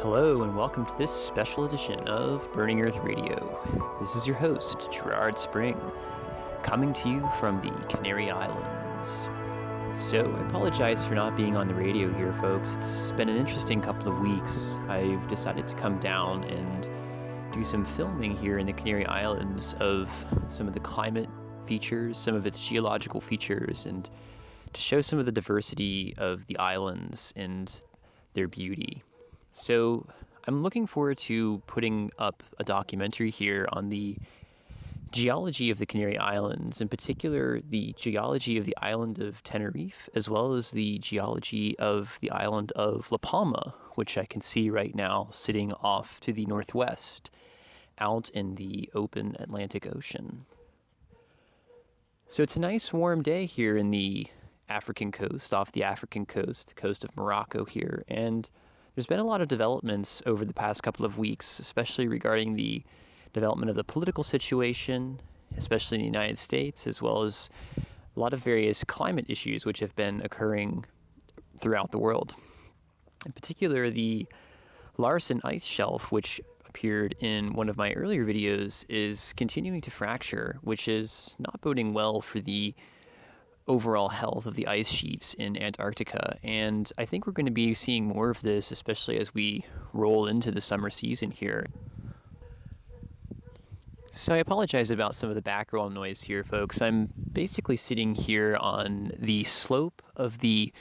Hello and welcome to this special edition of Burning Earth Radio. This is your host, Gerard Spring, coming to you from the Canary Islands. So I apologize for not being on the radio here, folks. It's been an interesting couple of weeks. I've decided to come down and do some filming here in the Canary Islands of some of the climate features, some of its geological features, and to show some of the diversity of the islands and their beauty. So I'm looking forward to putting up a documentary here on the geology of the Canary Islands, in particular the geology of the island of Tenerife, as well as the geology of the island of La Palma, which I can see right now sitting off to the northwest out in the open Atlantic Ocean. So it's a nice warm day here in the African coast, off the African coast, the coast of Morocco here, and there's been a lot of developments over the past couple of weeks, especially regarding the development of the political situation, especially in the United States, as well as a lot of various climate issues which have been occurring throughout the world. In particular, the Larsen ice shelf, which appeared in one of my earlier videos, is continuing to fracture, which is not boding well for the overall health of the ice sheets in Antarctica, and I think we're going to be seeing more of this, especially as we roll into the summer season here. So I apologize about some of the background noise here, folks. I'm basically sitting here on the slope of the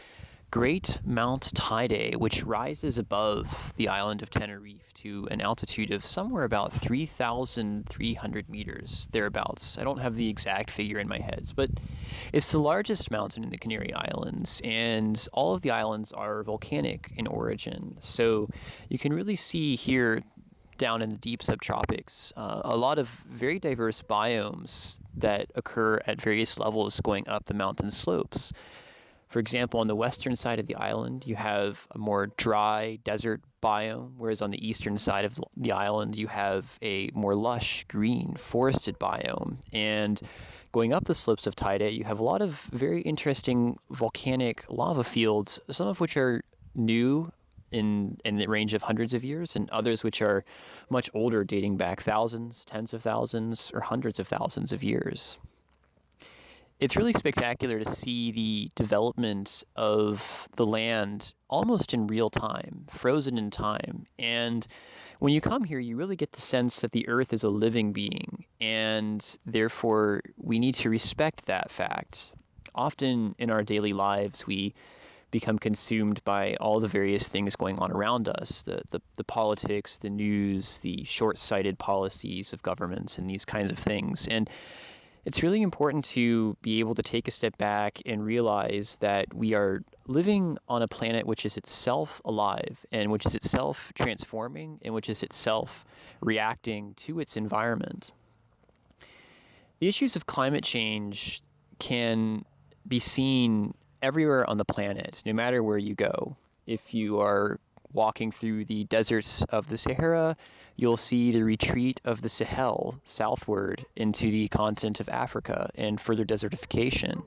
Great Mount Teide, which rises above the island of Tenerife to an altitude of somewhere about 3,300 meters, thereabouts. I don't have the exact figure in my head, but it's the largest mountain in the Canary Islands, and all of the islands are volcanic in origin. So you can really see here down in the deep subtropics a lot of very diverse biomes that occur at various levels going up the mountain slopes. For example, on the western side of the island, you have a more dry desert biome, whereas on the eastern side of the island, you have a more lush, green, forested biome. And going up the slopes of Teide, you have a lot of very interesting volcanic lava fields, some of which are new in the range of hundreds of years, and others which are much older, dating back thousands, tens of thousands, or hundreds of thousands of years. It's really spectacular to see the development of the land almost in real time, frozen in time. And when you come here, you really get the sense that the Earth is a living being, and therefore we need to respect that fact. Often in our daily lives, we become consumed by all the various things going on around us, the politics, the news, the short-sighted policies of governments, and these kinds of things. And it's really important to be able to take a step back and realize that we are living on a planet which is itself alive, and which is itself transforming, and which is itself reacting to its environment. The issues of climate change can be seen everywhere on the planet, no matter where you go. If you are walking through the deserts of the Sahara, you'll see the retreat of the Sahel southward into the continent of Africa and further desertification.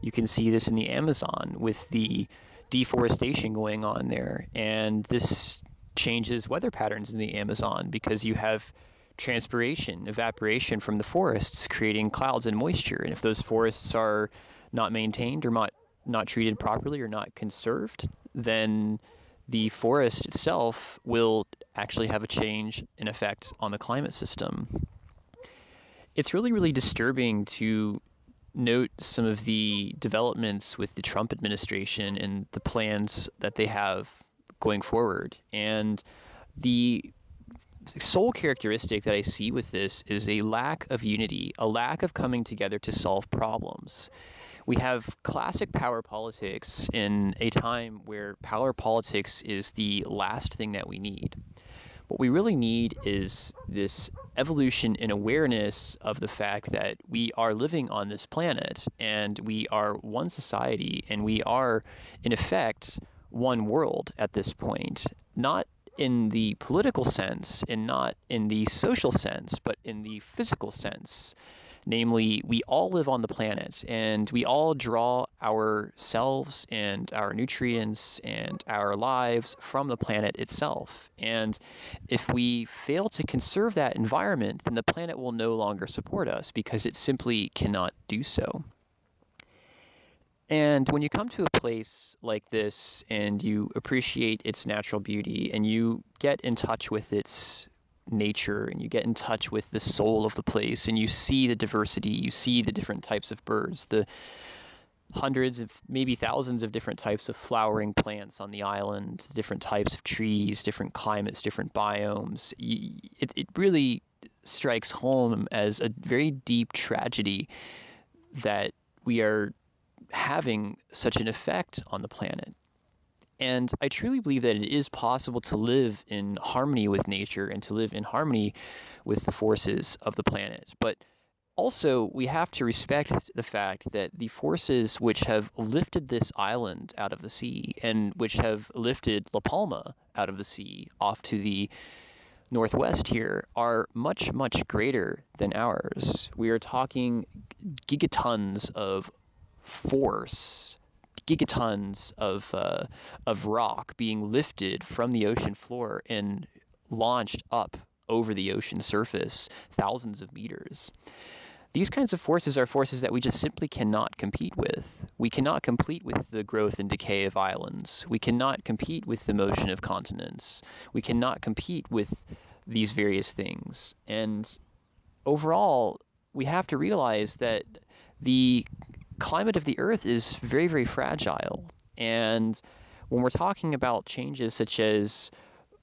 You can see this in the Amazon with the deforestation going on there, and this changes weather patterns in the Amazon because you have transpiration, evaporation from the forests creating clouds and moisture, and if those forests are not maintained or not treated properly or not conserved, then the forest itself will actually have a change in effect on the climate system. It's really, really disturbing to note some of the developments with the Trump administration and the plans that they have going forward. And the sole characteristic that I see with this is a lack of unity, a lack of coming together to solve problems. We have classic power politics in a time where power politics is the last thing that we need. What we really need is this evolution in awareness of the fact that we are living on this planet, and we are one society, and we are, in effect, one world at this point. Not in the political sense, and not in the social sense, but in the physical sense. Namely, we all live on the planet and we all draw ourselves and our nutrients and our lives from the planet itself. And if we fail to conserve that environment, then the planet will no longer support us because it simply cannot do so. And when you come to a place like this and you appreciate its natural beauty and you get in touch with its nature and you get in touch with the soul of the place and you see the diversity, you see the different types of birds, the hundreds of maybe thousands of different types of flowering plants on the island, different types of trees, different climates, different biomes, it really strikes home as a very deep tragedy that we are having such an effect on the planet. And I truly believe that it is possible to live in harmony with nature and to live in harmony with the forces of the planet. But also, we have to respect the fact that the forces which have lifted this island out of the sea and which have lifted La Palma out of the sea off to the northwest here are much, much greater than ours. We are talking gigatons of force, gigatons of rock being lifted from the ocean floor and launched up over the ocean surface thousands of meters. These kinds of forces are forces that we just simply cannot compete with. We cannot compete with the growth and decay of islands. We cannot compete with the motion of continents. We cannot compete with these various things. And overall, we have to realize that the climate of the Earth is very, very fragile. And when we're talking about changes such as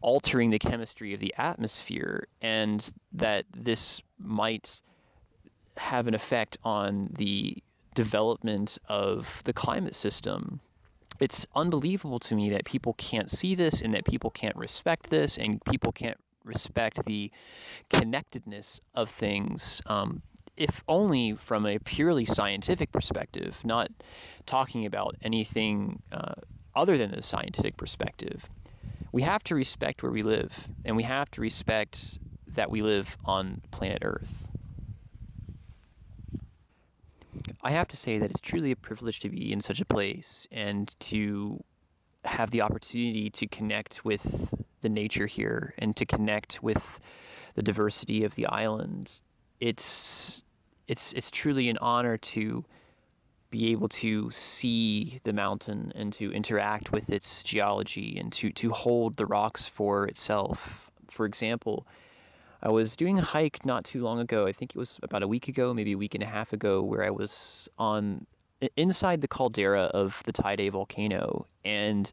altering the chemistry of the atmosphere and that this might have an effect on the development of the climate system, it's unbelievable to me that people can't see this and that people can't respect this and people can't respect the connectedness of things, if only from a purely scientific perspective, not talking about anything other than the scientific perspective. We have to respect where we live, and we have to respect that we live on planet Earth. I have to say that it's truly a privilege to be in such a place and to have the opportunity to connect with the nature here and to connect with the diversity of the island. It's truly an honor to be able to see the mountain and to interact with its geology and to hold the rocks for itself. For example, I was doing a hike not too long ago. I think it was about a week ago, maybe a week and a half ago, where I was inside the caldera of the Tide volcano, and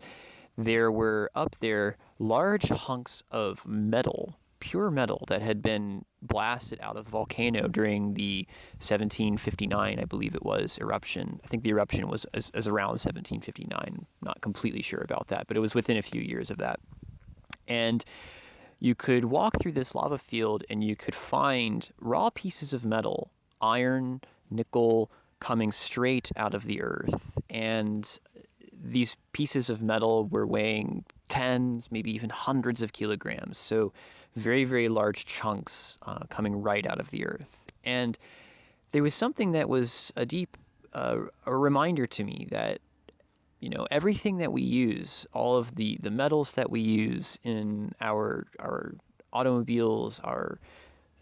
there were up there large hunks of metal, pure metal, that had been blasted out of the volcano during the 1759, I believe it was, eruption. I think the eruption was as around 1759. Not completely sure about that, but it was within a few years of that. And you could walk through this lava field and you could find raw pieces of metal, iron, nickel, coming straight out of the earth. And these pieces of metal were weighing tens, maybe even hundreds of kilograms. So very, very large chunks coming right out of the earth. And there was something that was a deep a reminder to me that, you know, everything that we use, all of the metals that we use in our automobiles, our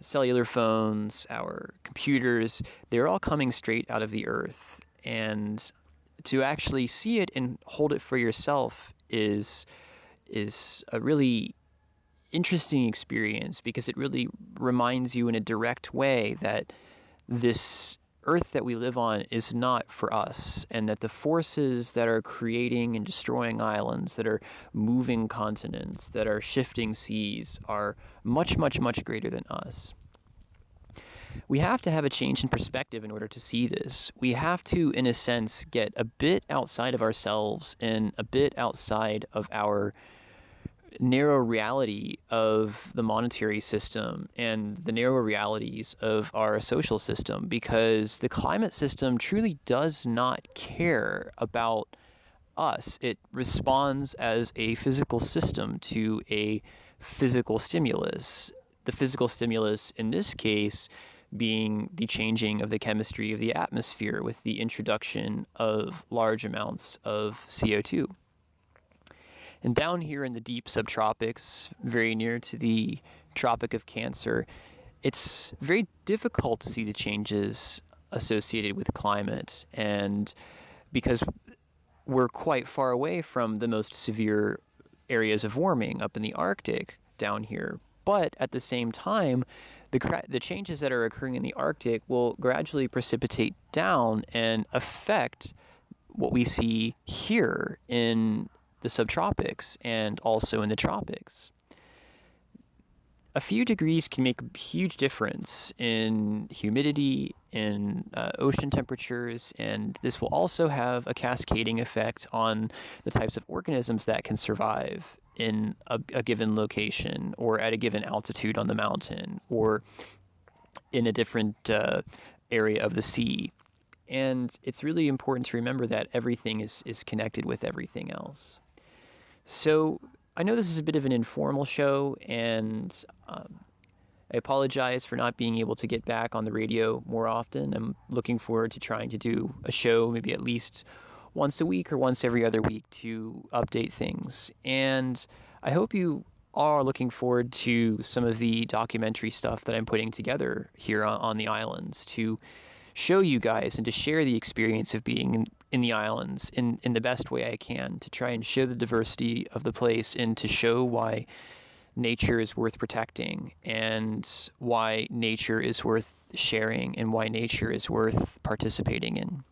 cellular phones, our computers, they're all coming straight out of the earth. And to actually see it and hold it for yourself is a really interesting experience, because it really reminds you in a direct way that this earth that we live on is not for us, and that the forces that are creating and destroying islands, that are moving continents, that are shifting seas, are much, much, much greater than us. We have to have a change in perspective in order to see this. We have to, in a sense, get a bit outside of ourselves and a bit outside of our narrow reality of the monetary system and the narrow realities of our social system, because the climate system truly does not care about us. It responds as a physical system to a physical stimulus. The physical stimulus in this case being the changing of the chemistry of the atmosphere with the introduction of large amounts of CO2. And down here in the deep subtropics, very near to the Tropic of Cancer, it's very difficult to see the changes associated with climate, and because we're quite far away from the most severe areas of warming up in the Arctic down here. But at the same time, the changes that are occurring in the Arctic will gradually precipitate down and affect what we see here in the subtropics and also in the tropics. A few degrees can make a huge difference in humidity, in ocean temperatures, and this will also have a cascading effect on the types of organisms that can survive in a given location or at a given altitude on the mountain or in a different area of the sea. And it's really important to remember that everything is connected with everything else. So I know this is a bit of an informal show, and I apologize for not being able to get back on the radio more often. I'm looking forward to trying to do a show maybe at least once a week or once every other week to update things. And I hope you are looking forward to some of the documentary stuff that I'm putting together here on the islands to show you guys and to share the experience of being in the islands in the best way I can, to try and show the diversity of the place and to show why nature is worth protecting and why nature is worth sharing and why nature is worth participating in.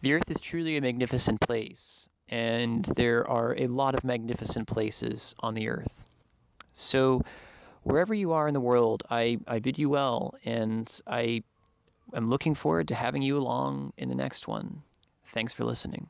The Earth is truly a magnificent place, and there are a lot of magnificent places on the Earth. So wherever you are in the world, I bid you well, and I'm looking forward to having you along in the next one. Thanks for listening.